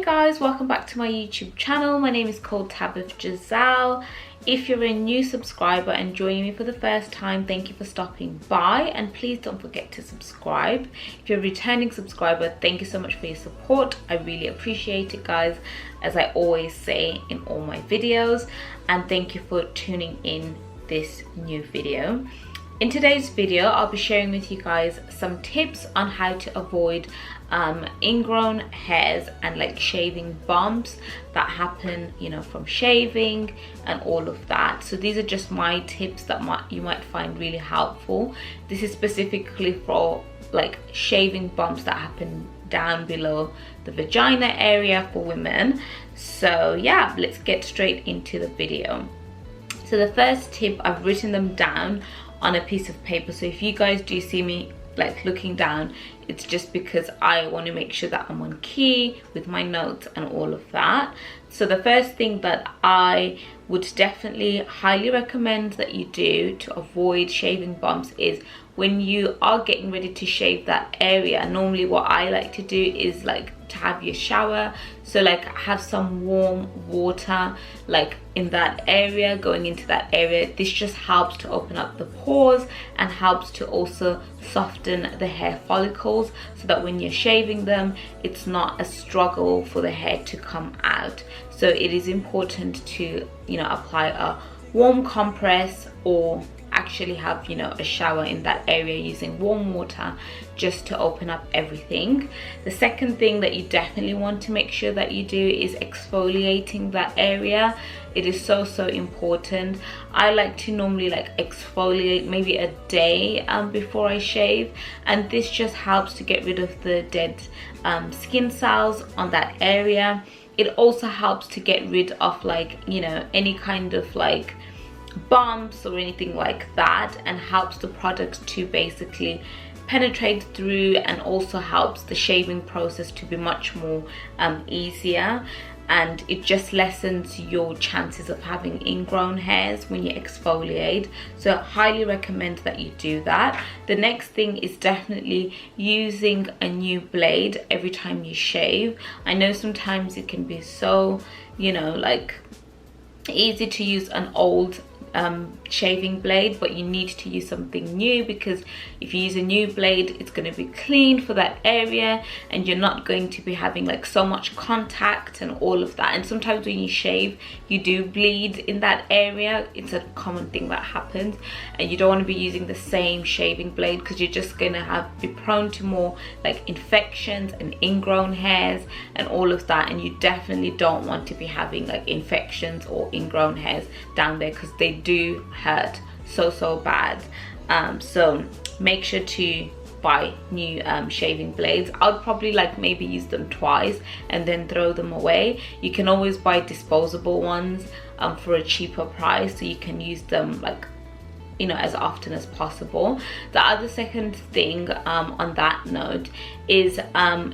guys, welcome back to my YouTube channel. My name is called 𝘠𝑩𝑔𝑖𝑠elle. If you're a new subscriber and joining me for the first time, thank you for stopping by, and please don't forget to subscribe. If you're a returning subscriber, thank you so much for your support. I really appreciate it, guys, as I always say in all my videos, and thank you for tuning in this new video. In today's video, I'll be sharing with you guys some tips on how to avoid ingrown hairs and like shaving bumps that happen, you know, from shaving and all of that. So these are just my tips that you might find really helpful. This is specifically for like shaving bumps that happen down below the vagina area for women. So yeah, let's get straight into the video. So the first tip, I've written them down on a piece of paper, so if you guys do see me like looking down, it's just because I want to make sure that I'm on key with my notes and all of that. So the first thing that I would definitely highly recommend that you do to avoid shaving bumps is when you are getting ready to shave that area, normally what I like to do is like to have your shower, so like have some warm water like in that area, going into that area. This just helps to open up the pores and helps to also soften the hair follicles, so that when you're shaving them, it's not a struggle for the hair to come out. So it is important to, you know, apply a warm compress or actually have, you know, a shower in that area using warm water just to open up everything. The second thing that you definitely want to make sure that you do is exfoliating that area. It is so important. I like to normally like exfoliate maybe a day before I shave, and this just helps to get rid of the dead skin cells on that area. It also helps to get rid of like, you know, any kind of like bumps or anything like that, and helps the product to basically penetrate through, and also helps the shaving process to be much more easier, and it just lessens your chances of having ingrown hairs when you exfoliate. So I highly recommend that you do that. The next thing is definitely using a new blade every time you shave. I know sometimes it can be so, you know, like easy to use an old shaving blade, but you need to use something new, because if you use a new blade, it's going to be clean for that area, and you're not going to be having like so much contact and all of that. And sometimes when you shave, you do bleed in that area. It's a common thing that happens, and you don't want to be using the same shaving blade, because you're just going to be prone to more like infections and ingrown hairs and all of that, and you definitely don't want to be having like infections or ingrown hairs down there, because they do hurt so bad. So make sure to buy new shaving blades. I'd probably like maybe use them twice and then throw them away. You can always buy disposable ones for a cheaper price, so you can use them like, you know, as often as possible. The other second thing on that note is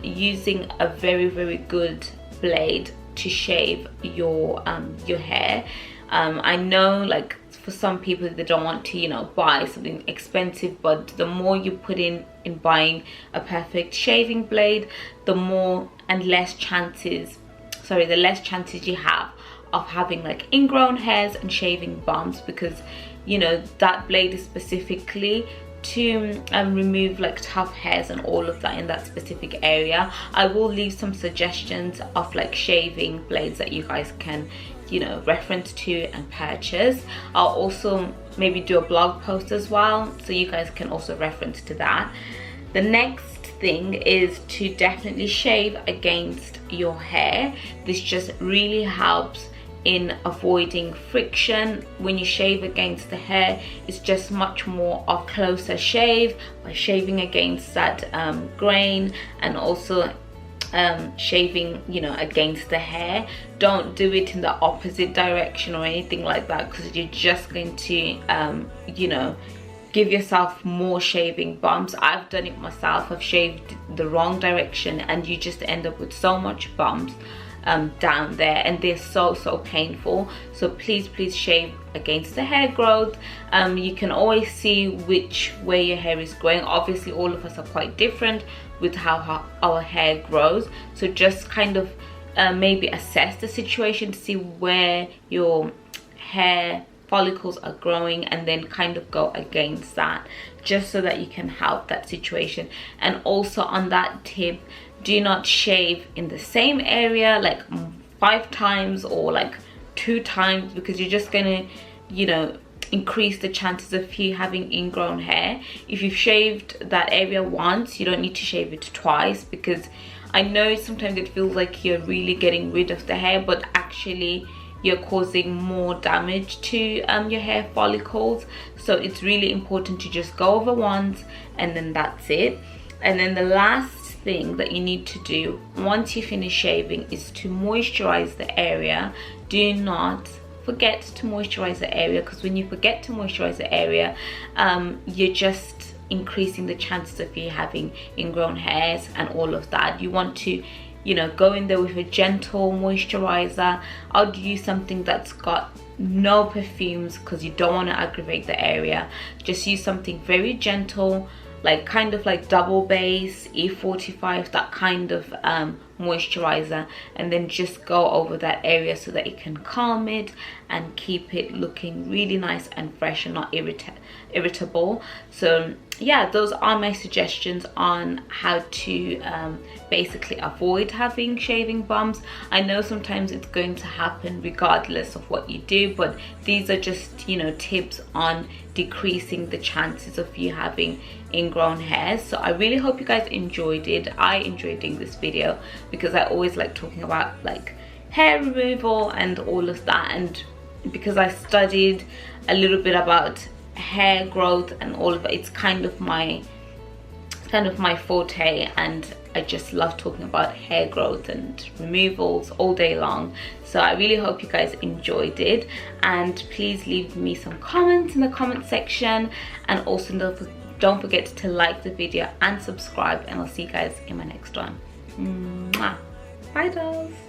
using a very good blade to shave your hair. I know like for some people they don't want to, you know, buy something expensive, but the more you put in buying a perfect shaving blade, the more and less chances you have of having like ingrown hairs and shaving bumps, because, you know, that blade is specifically to remove like tough hairs and all of that in that specific area. I will leave some suggestions of like shaving blades that you guys can, you know, reference to and purchase. I'll also maybe do a blog post as well, so you guys can also reference to that. The next thing is to definitely shave against your hair. This just really helps in avoiding friction. When you shave against the hair, it's just much more of closer shave by shaving against that grain, and also shaving, you know, against the hair. Don't do it in the opposite direction or anything like that, because you're just going to you know, give yourself more shaving bumps. I've done it myself. I've shaved the wrong direction, and you just end up with so much bumps down there, and they're so painful. So please shave against the hair growth. You can always see which way your hair is growing. Obviously all of us are quite different with how our hair grows, so just kind of maybe assess the situation to see where your hair follicles are growing, and then kind of go against that, just so that you can help that situation. And also on that tip, do not shave in the same area like 5 times or like 2 times, because you're just gonna, you know, increase the chances of you having ingrown hair. If you've shaved that area once, you don't need to shave it twice, because I know sometimes it feels like you're really getting rid of the hair, but actually you're causing more damage to your hair follicles. So it's really important to just go over once and then that's it. And then the last thing that you need to do once you finish shaving is to moisturize the area. Do not forget to moisturize the area, because when you forget to moisturize the area, you're just increasing the chances of you having ingrown hairs and all of that. You want to, you know, go in there with a gentle moisturizer. I'll use something that's got no perfumes, because you don't want to aggravate the area. Just use something very gentle, like kind of like double base, E45, that kind of moisturizer, and then just go over that area so that it can calm it and keep it looking really nice and fresh and not irritable. So yeah, those are my suggestions on how to basically avoid having shaving bumps. I know sometimes it's going to happen regardless of what you do, but these are just, you know, tips on decreasing the chances of you having ingrown hairs. So I really hope you guys enjoyed it. I enjoyed doing this video because I always like talking about like hair removal and all of that, and because I studied a little bit about hair growth and all of it, it's kind of my forte, and I just love talking about hair growth and removals all day long. So I really hope you guys enjoyed it, and please leave me some comments in the comment section, and also don't forget to like the video and subscribe, and I'll see you guys in my next one. Mwah. Bye dolls.